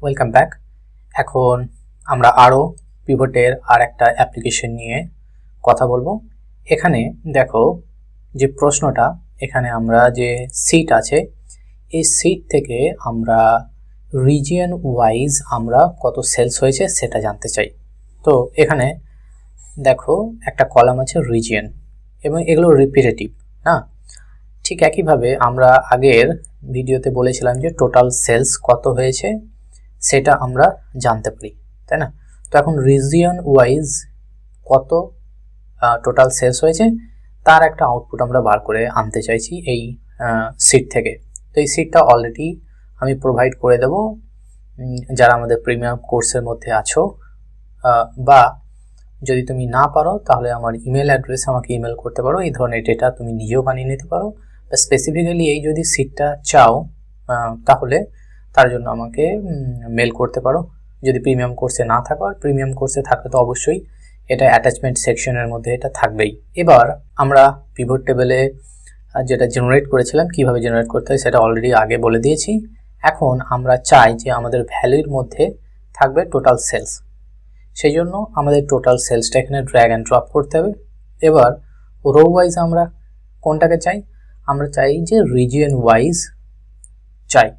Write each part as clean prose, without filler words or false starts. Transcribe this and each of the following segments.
Welcome back. এখন আমরা আরও পিভটের আর একটা অ্যাপ্লিকেশন নিয়ে কথা বলবো। এখানে দেখো যে প্রশ্নটা, এখানে আমরা যে সিট আছে এই সিট থেকে আমরা রিজিয়ন ওয়াইজ আমরা কত সেলস হয়েছে সেটা জানতে চাই। তো এখানে দেখো একটা কলাম আছে রিজিয়ন, এবং এগুলো রিপিটেটিভ না। ঠিক একইভাবে আমরা আগের ভিডিওতে বলেছিলাম যে টোটাল সেলস কত হয়েছে সেটা আমরা জানতে পারি, তাই না? তো এখন রিজিয়ন ওয়াইজ কত টোটাল সেলস হয়েছে তার একটা আউটপুট আমরা বার করে আনতে চাইছি এই সিট থেকে। তো এই সিটটা অলরেডি আমি প্রোভাইড করে দেব যারা আমাদের প্রিমিয়াম কোর্সের মধ্যে আছো, বা যদি তুমি না পারো তাহলে আমার ইমেল অ্যাড্রেসে আমাকে ইমেল করতে পারো। এই ধরনের ডেটা তুমি নিজেও বানিয়ে নিতে পারো, বা স্পেসিফিক্যালি এই যদি সিটটা চাও তাহলে তার জন্য আমাকে মেল করতে পারো। যদি প্রিমিয়াম কোর্সে না থাকো, আর প্রিমিয়াম কোর্সে থাকলে তো অবশ্যই এটা অ্যাটাচমেন্ট সেকশনের মধ্যে এটা থাকবেই। এবার আমরা পিভট টেবিলে যেটা জেনারেট করেছিলাম কিভাবে জেনারেট করতে হয় সেটা অলরেডি আগে বলে দিয়েছি। এখন আমরা চাই যে আমাদের ভ্যালুর মধ্যে থাকবে টোটাল সেলস, সেই জন্য আমাদের টোটাল সেলসটা এখানে ড্র্যাগ অ্যান্ড ড্রপ করতে হবে। এবার রো ওয়াইজ আমরা কোনটাকে চাই? আমরা চাই যে রিজিয়ন ওয়াইজ চাই।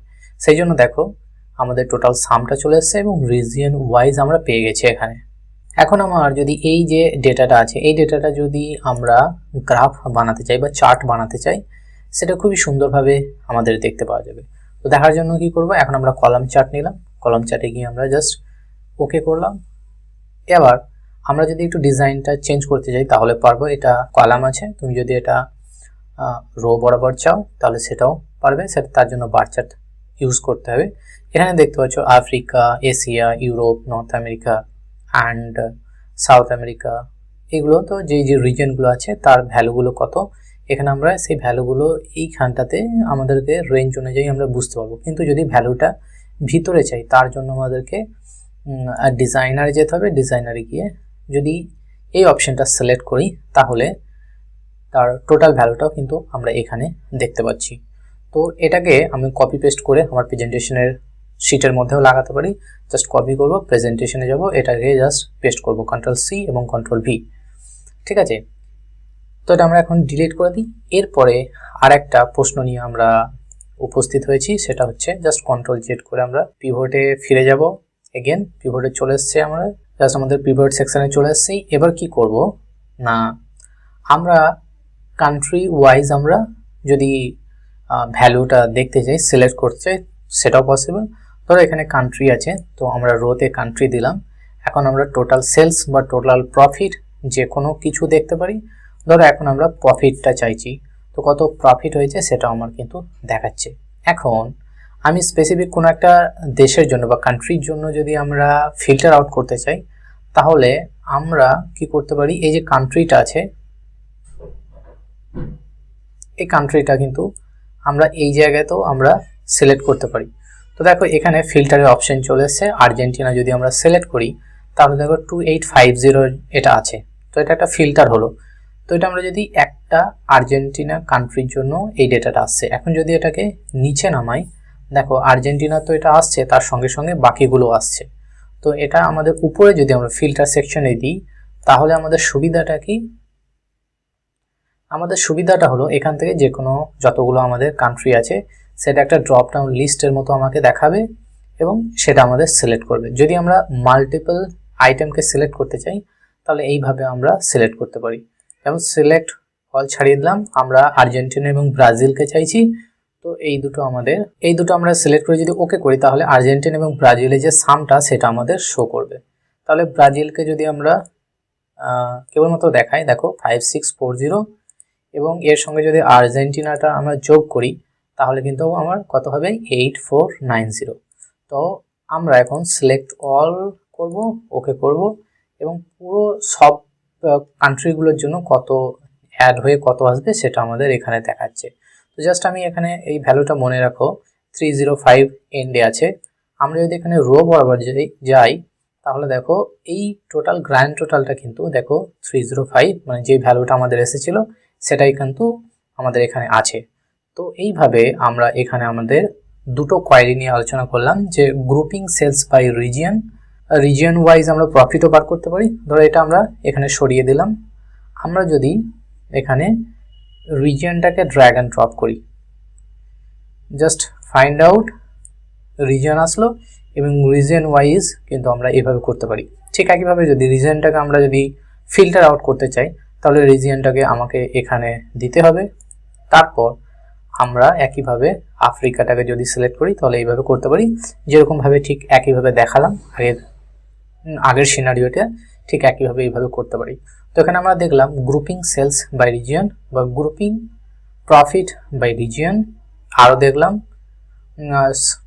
সেই জন্য দেখো আমাদের টোটাল সামটা চলে এসছে এবং রিজিয়ন ওয়াইজ আমরা পেয়ে গেছি এখানে। এখন আমার যদি এই যে ডেটাটা আছে এই ডেটাটা যদি আমরা গ্রাফ বানাতে চাই বা চার্ট বানাতে চাই, সেটা খুবই সুন্দরভাবে আমাদের দেখতে পাওয়া যাবে। তো দেখার জন্য কি করব, এখন আমরা কলাম চার্ট নিলাম, কলাম চার্টে গিয়ে আমরা জাস্ট ওকে করলাম। এবার আমরা যদি একটু ডিজাইনটা চেঞ্জ করতে চাই তাহলে পারবো। এটা কলাম আছে, তুমি যদি এটা রো বরাবর চাও তাহলে সেটাও পারবে, সেটা তার জন্য বার চার্ট ইউজ করতে হবে। এখানে দেখতে পাচ্ছ Africa, Asia, Europe, north America and south America, এগুলো তো যে যে রিজনগুলো আছে তার ভ্যালুগুলো কত, এখানে আমরা সেই ভ্যালুগুলো এইখানটাতে আমাদেরকে রেঞ্জ অনুযায়ী আমরা বুঝতে পারবো। কিন্তু যদি ভ্যালুটা ভিতরে চাই তার জন্য আমাদেরকে ডিজাইনারে যেতে হবে। ডিজাইনারে গিয়ে যদি এই অপশনটা সিলেক্ট করি তাহলে তার টোটাল ভ্যালুটাও কিন্তু আমরা এখানে দেখতে পাচ্ছি। তো এটাকে আমি কপি পেস্ট করে আমার প্রেজেন্টেশনের শিটের মধ্যেও লাগাতে পারি। জাস্ট কপি করব, প্রেজেন্টেশনে যাব, এটাকে জাস্ট পেস্ট করব, Ctrl+C এবং Ctrl+V। ঠিক আছে, তো এটা আমরা এখন ডিলিট করে দিই। এরপরে আর একটা প্রশ্ন নিয়ে আমরা উপস্থিত হয়েছি, সেটা হচ্ছে জাস্ট Ctrl+Z করে আমরা পিভটে ফিরে যাব। এগেন পিভটে চলে এসছে, আমরা জাস্ট আমাদের পিভট সেকশনে চলে এসেছি। এবার কি করব না, আমরা কান্ট্রি ওয়াইজ আমরা যদি ভ্যালুটা দেখতে চাই, সিলেক্ট করতে চাই, সেটাও পসিবল। ধরো এখানে কান্ট্রি আছে, তো আমরা রোতে কান্ট্রি দিলাম। এখন আমরা টোটাল সেলস বা টোটাল প্রফিট যে কোনো কিছু দেখতে পারি। ধরো এখন আমরা প্রফিটটা চাইছি, তো কত প্রফিট হয়েছে সেটা আমার কিন্তু দেখাচ্ছে। এখন আমি স্পেসিফিক কোনো একটা দেশের জন্য বা কান্ট্রির জন্য যদি আমরা ফিল্টার আউট করতে চাই তাহলে আমরা কি করতে পারি, এই যে কান্ট্রিটা আছে এই কান্ট্রিটা কিন্তু আমরা এই জায়গাতেও আমরা সিলেক্ট করতে পারি। তো দেখো এখানে ফিল্টারের অপশন চলে এসেছে। আর্জেন্টিনা যদি আমরা সিলেক্ট করি তাহলে দেখো 2850 এটা আছে, তো এটা একটা ফিল্টার হলো। তো এটা আমরা যদি একটা আর্জেন্টিনা কান্ট্রির জন্য এই ডেটাটা আসছে। এখন যদি এটাকে নিচে নামাই, দেখো আর্জেন্টিনা তো এটা আসছে, তার সঙ্গে সঙ্গে বাকিগুলো আসছে। তো এটা আমাদের উপরে যদি আমরা ফিল্টার সেকশনে দিই তাহলে আমাদের সুবিধাটা কি, আমাদের সুবিধাটা হলো এখান থেকে যে কোনো যতগুলো আমাদের কান্ট্রি আছে সেটা একটা ড্রপ ডাউন লিস্টের মতো আমাকে দেখাবে এবং সেটা আমাদের সিলেক্ট করবে। যদি আমরা মাল্টিপল আইটেমকে সিলেক্ট করতে চাই তাহলে এইভাবে আমরা সিলেক্ট করতে পারি। যেমন সিলেক্ট অল ছাড়িয়ে দিলাম, আমরা আর্জেন্টিনা এবং ব্রাজিলকে চাইছি, তো এই দুটো আমরা সিলেক্ট করে যদি ওকে করি তাহলে আর্জেন্টিনা এবং ব্রাজিলের যে সামটা সেটা আমাদের শো করবে। তাহলে ব্রাজিলকে যদি আমরা কেবলমাত্র দেখাই, দেখো 5640, এবং এর সঙ্গে যদি আর্জেন্টিনাটা আমরা যোগ করি তাহলে কিন্তু আমার কত হবে 8490। তো আমরা এখন সিলেক্ট অল করব, ওকে করব, এবং পুরো সব কান্ট্রিগুলোর জন্য কত অ্যাড হয়ে কত আসবে সেটা আমাদের এখানে দেখাচ্ছে। তো জাস্ট আমি এখানে এই ভ্যালুটা মনে রাখো 305 এন্ডে আছে। আমরা যদি এখানে রো বরাবর যাই তাহলে দেখো এই টোটাল গ্র্যান্ড টোটালটা কিন্তু দেখো 305, মানে যে ভ্যালুটা আমাদের এসেছিল সেটাই কিন্তু আমাদের এখানে আছে। তো এইভাবে আমরা এখানে আমাদের দুটো কোয়ারি নিয়ে আলোচনা করলাম, যে grouping sales by region, region wise আমরা প্রফিটও বার করতে পারি। ধরো এটা আমরা এখানে সরিয়ে দিলাম। আমরা যদি এখানে রিজিয়নটাকে ড্র্যাগ অ্যান্ড ড্রপ করি, জাস্ট ফাইন্ড আউট রিজিয়ন আসলো, এবং রিজিয়ন ওয়াইজ কিন্তু আমরা এভাবে করতে পারি। ঠিক একইভাবে যদি রিজিয়নটাকে আমরা যদি ফিল্টার আউট করতে চাই, তাহলে রিজিয়নটাকে আমাকে এখানে দিতে হবে। তারপর আমরা একইভাবে আফ্রিকাটাকে যদি সিলেক্ট করি তাহলে এইভাবে করতে পারি, যেরকমভাবে ঠিক একইভাবে দেখালাম আগের সিনারিওতে, ঠিক একইভাবে এইভাবে করতে পারি। তো এখানে আমরা দেখলাম গ্রুপিং সেলস বাই রিজিয়ন বা গ্রুপিং প্রফিট বাই রিজিয়ন, আরও দেখলাম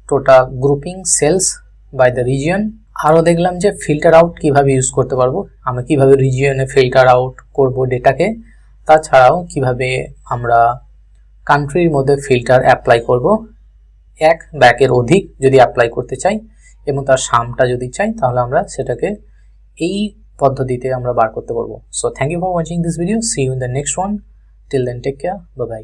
total grouping sales by the region, আরও দেখলাম যে ফিল্টার আউট কিভাবে ইউজ করতে পারবো, আমরা কিভাবে রিজিয়নে ফিল্টার আউট করব ডেটাকে, তাছাড়াও কিভাবে আমরা কান্ট্রির মধ্যে ফিল্টার অ্যাপ্লাই করব, এক বা একের অধিক যদি অ্যাপ্লাই করতে চাই এবং তার সামটা যদি চাই, তাহলে আমরা সেটাকে এই পদ্ধতিতে আমরা বার করতে পারবো। So thank you for watching this video, see you in the next one, till then take care, bye by.